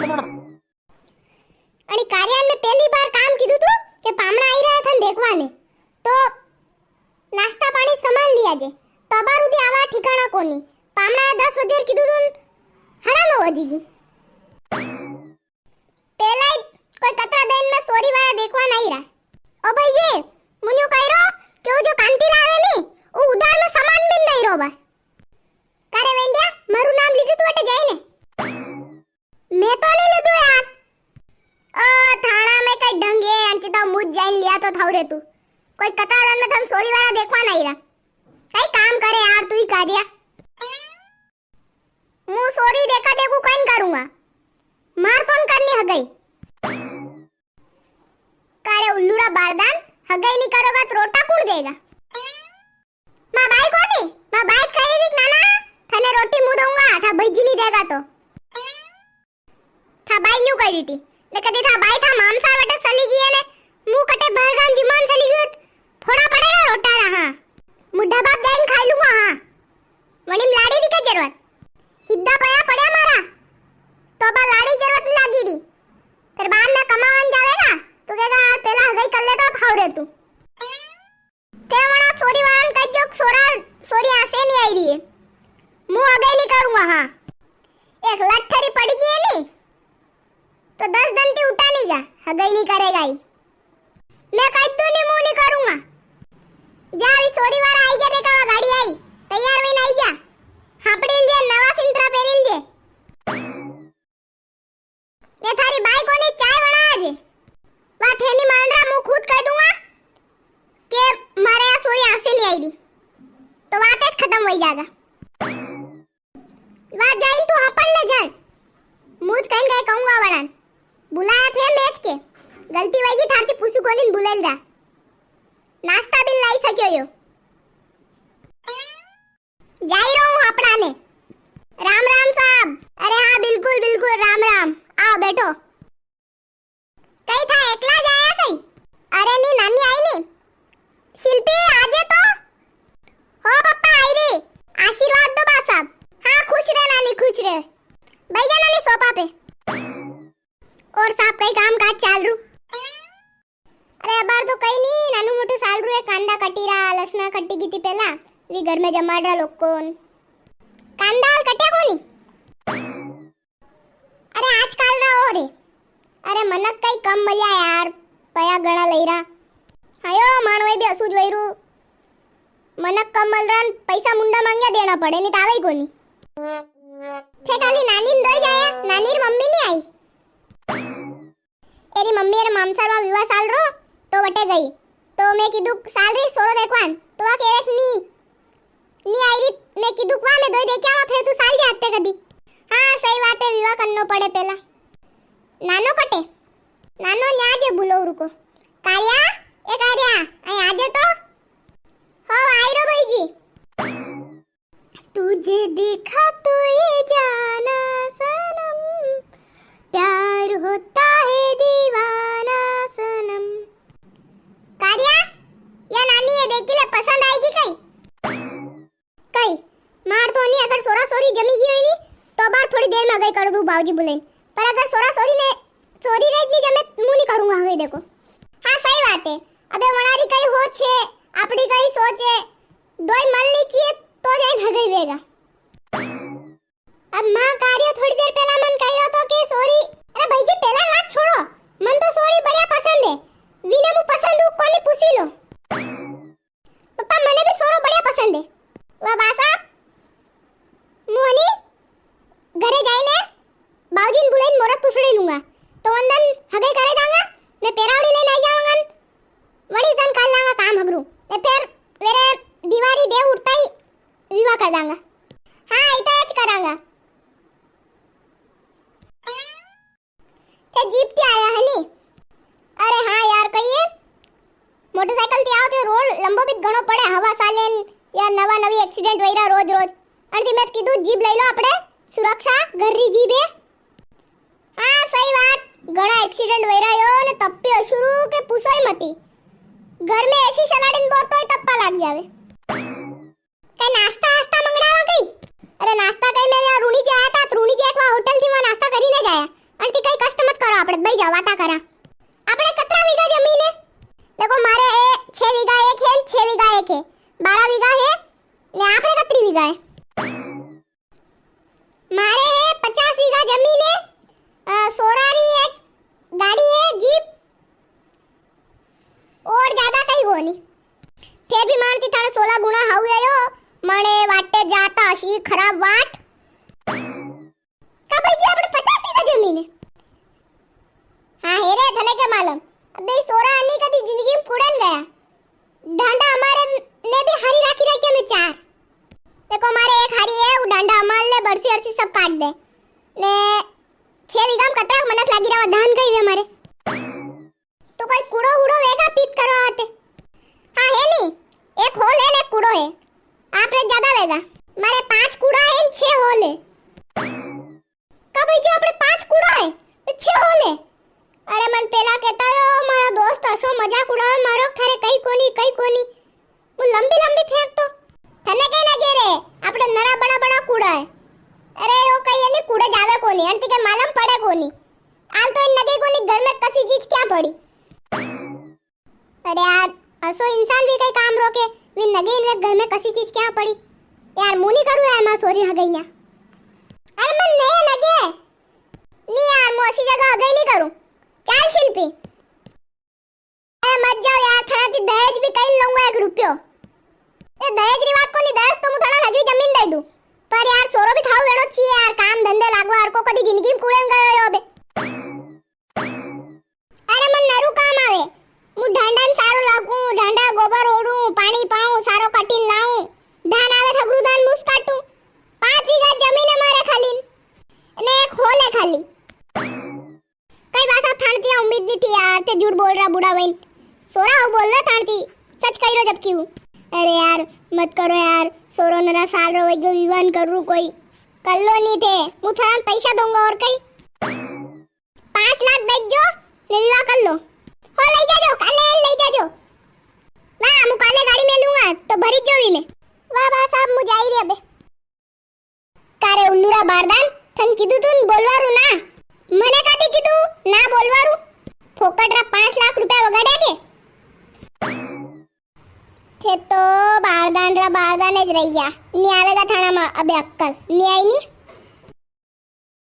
અને કાર્યાન મેં પહેલી બાર કામ કીધું તું કે પામણા આવી રહ્યા થા દેખવાને તો નાસ્તા પાણી સામાન લીયા જે તબારુદી આવા ઠિકાણા કોની પામણા 10 વાગે કીધું તું 9:30 વાગી ગઈ પહેલા કોઈ કતરા દઈને મે સોરી વાળા દેખવા નહીં રહ્યા ઓ ભાઈ જે મુન્યો કઈરો કે ઓ જો કાંતિ લાવે ની ઓ ઉધાર નો સામાન બી નહીં રોબા કારે વેંડિયા મારું નામ લીધું તું એટલે જાય ને मैं तो नहीं ले दूं यार थाना में कई ढंगे अंचे तो मुझ जाइन लिया तो थाव रे तू कोई कतार में थम सोरी वाला देखवा नहीं रहा कई काम करे यार तू ही कार्य मु सोरी देखा देखू कौन करूंगा मार कौन करनी हगई कारे उल्लूरा बारदान हगई नहीं करोगा तो रोटा कौन देगा मां भाई कोनी मां भाई कही री नाना थने रोटी मु दूंगा था भजी नहीं देगा तो था बाई न्यू करी थी ने कदी था बाई था मामसा वटे सली गई ने मुंह कटे बहरगाम जिमान सली गई फोड़ा पड़ेगा रोटा रहा मुड्ढा बाप जाइन खाई लूंगा हां वणीम लाड़ी दी के जरूरत हिद्दा पया पड़या मारा तो बा लाड़ी जरूरत नहीं लागी दी फिर बाद में कमावन जावेगा तो कहेगा यार पहला हगई कर ले तो खाओ रे तू ते वणा सोरी वाळन कह जो सोरा सोरी आसे नहीं आई रही है मुंह हगई नहीं करूंगा हां एक लट्ठरी पड़ी गई नहीं तो 10 दिन ती उठा नहीं गा हगई नहीं करेगा ही मैं कह दूं नहीं मुंह नहीं करूंगा जा अभी सोरी वाला आई गया देखा गाड़ी आई तैयार में नहीं जा हापड़ी ले नवा सिंत्रा पेरिल जे ये थारी बाई कोनी चाय बना आज वा ठेनी मांडरा मुंह खुद कह दूंगा कि मारे यहाँ सोरी आसे नहीं आई दी तो बात ही खत्म हो जाएगा वा जाइन तू हपड़ ले जा मुझ कहीं गए कहूंगा वड़न बुलाया थे मैच के गलती वही थारती पूछू कोनी बुलेल दा नाश्ता भी लाई सक्यो यो जाई रहूं अपना ने राम राम साहब अरे हाँ बिल्कुल बिल्कुल राम राम आओ बैठो कई था एकला जाया कई अरे नी नानी आई नी शिल्पी आजे तो हो पप्पा आई रे आशीर्वाद दो बा साहब हाँ खुश रहे नानी खुश रहे भाई जा नानी सोफा पे और साहब कई काम काज चाल रू अरे अबार तो कई नहीं नानू मोटू साल रू है कांदा कटीरा लसना कट्टी गीती पहला वी घर में जमाड़ा लोग कोन कांदा कट्या कोनी अरे आजकल रहो रे अरे मनक कई कम मल्या यार पया गणा लईरा हायो मानवे भी असुज वैरू मनक कम मलरान पैसा मुंडा मांग्या देना पड़े नहीं तावे कोनी थे खाली नानी ने दई जाया नानी री मम्मी नहीं आई एरी मम्मी रे मामसार में विवाह साल रो तो वटे गई तो मैं कीधु साल री सोरो देखवान तो वा केरेक नी आई री मैं कीधु वा मैं दोई देख्या फिर तू साल जे हत्ते कदी हां सही बात है विवाह करनो पड़े पहला नानो कटे नानो न्या जे बुलो रुको कार्या ए कार्या आई आजे तो हो आई रो भाई जी तुझे देखा तो ये जाना सनम प्यार होता है दीवाना सनम कार्या या नानी ये देखी ले पसंद आएगी कई मार तो नहीं अगर सोरा सोरी जमी गई होई नी तो बार थोड़ी देर में गई कर दूं बाबूजी बुलेन पर अगर सोरा सोरी रे नहीं जमे मुंह नहीं करूंगा हगे देखो हां सही बात है अबे वणारी कई हो छे आपड़ी कई सोच है दोई मल लीजिए तो जाइन हगई वेगा अब मां कार्य थोड़ी देर पहला मन कह रहा तो कि सॉरी अरे भाई जी पहला बात छोड़ो मन तो सॉरी बढ़िया पसंद है विने मु पसंद हूं कोनी पूछी लो पप्पा मने भी सोरो बढ़िया पसंद है वा बासा मोहनी घरे जाइने बाऊजी ने बुलाइन मोरत पुछड़ी लूंगा तो अंदन हगे करे जाऊंगा मैं पेरावड़ी लेने आ जाऊंगा वड़ी दन कर लांगा काम हगरू ए फिर मेरे दीवारी दे उठता ही विवाह कर दांगा हां इतना ज करांगा ते जीप के आया है नी अरे हाँ यार कहिए मोटरसाइकिल थी आओ तो रोड लंबो भी घणो पड़े हवा सालेन या नवा नवी एक्सीडेंट वईरा रोज रोज अंती मैं कीधु जीप लई लो आपड़े सुरक्षा घररी जीप है हां सही बात घणा एक्सीडेंट वईरा यो ने तप्पी शुरू के पूछोय मती घर में ऐसी सलाडीन बोतोय तप्पा लाग जावे कई नाश्ता नाश्ता मंगड़ावा कई अरे नाश्ता कई मैंने रूणी जे आया था रूणी जे एक होटल थी वहां नाश्ता करीने गया अंती रवाता करा। આપણે કતરા વીઘા જમીન है? देखो मारे है 6 वीघा एक है 6 वीघा एक है 12 वीघा है ने आपने कतरी वीघा है? मारे है 50 वीघा जमीन है, सोरारी एक गाड़ी है जीप और ज्यादा कहीं वो नहीं। फिर भी मानती थाने 16 गुना हावे यो मणे वाटे जाता शी खराब वाट का भाई जी આપણે 50 वीघा जमीन है। हाँ हेरे थने के मालूम अबे सोरा अन्नी कदी जिंदगी में कुड़न गया डांडा हमारे ने भी हरी राखी में 4 देखो हमारे एक हरी है वो डांडा हमार ले बरसी अरसी सब काट दे ने 6 वीघा में कतरा मनक लागी रहा धान कई वे हमारे तो कोई कूड़ो उड़ो वेगा पीत करो आते। हाँ है नहीं एक होल है ने कूड़ो है आपने ज्यादा वेगा मारे 5 कूड़ा है 6 होल है। का भाई जो अपने 5 कूड़ा है तो 6 होल है। अरे मन पेला कहता हो मारा दोस्त हसो मजाक उड़ावे मारो थारे कई कोनी वो लंबी लंबी फेंक तो तने कई ना गेरे આપણે નરા બડા બડા કૂડા હે। अरे वो कई एनी कूड़े जावे कोनी अंती के मालूम पड़े कोनी आल तो इन नगे कोनी घर में कसी चीज क्या पड़ी। अरे यार असो इंसान भी कई काम रोके वी नगे इन घर में कसी चीज क्या पड़ी यार मुनी करू यार मां सॉरी हगई ना। अरे मन नहीं नगे नी यार मो ऐसी जगह हगई नहीं करूं चाल शिल्पी ए मत जाओ यार थारा ती दहेज भी कई लूंगा 1 रुपयो ए दहेज री बात कोनी दहेज तो मु थारा हजरी जमीन दे दूं पर यार सोरो भी खाऊ वेणो छी यार काम धंधे लागवा हर को कदी जिंदगी में कूड़ेन गयो यो बे। अरे मन नरू काम आवे मु ढांडान सारो लागू ढांडा गोबर ओडू पानी पाऊं सारो कटीन लाऊं धान आवे थगरू धान मुस काटू 5 वीघा जमीन है मारे खाली ने एक होल है खाली कई बात आप थानती उम्मीद नहीं थी यार ते झूठ बोल रहा बूढ़ा बहन सोरा हो बोल रहा थानती सच कह रहा जब क्यों। अरे यार मत करो यार सोरो नरा साल रो गयो विवान करू कोई कल्लो नहीं थे मु थान पैसा दूंगा और कई 5 लाख दे जो ने विवाह कर लो हो ले जाजो काले ले जाजो वाह मु काले गाड़ी में लूंगा तो भरी जोवी में वाह बा साहब मु जाई रे अबे कारे उन्नुरा बारदान थन कीधु तुन बोलवारू ना મને કાથી કીધું ના બોલવારું ફોકટરા 5 લાખ રૂપિયા વગાડ્યા કે તે તો બારદાન જ રહી ગયા ની આવેગા થાણામાં અબે અક્કલ ની આઈ ની।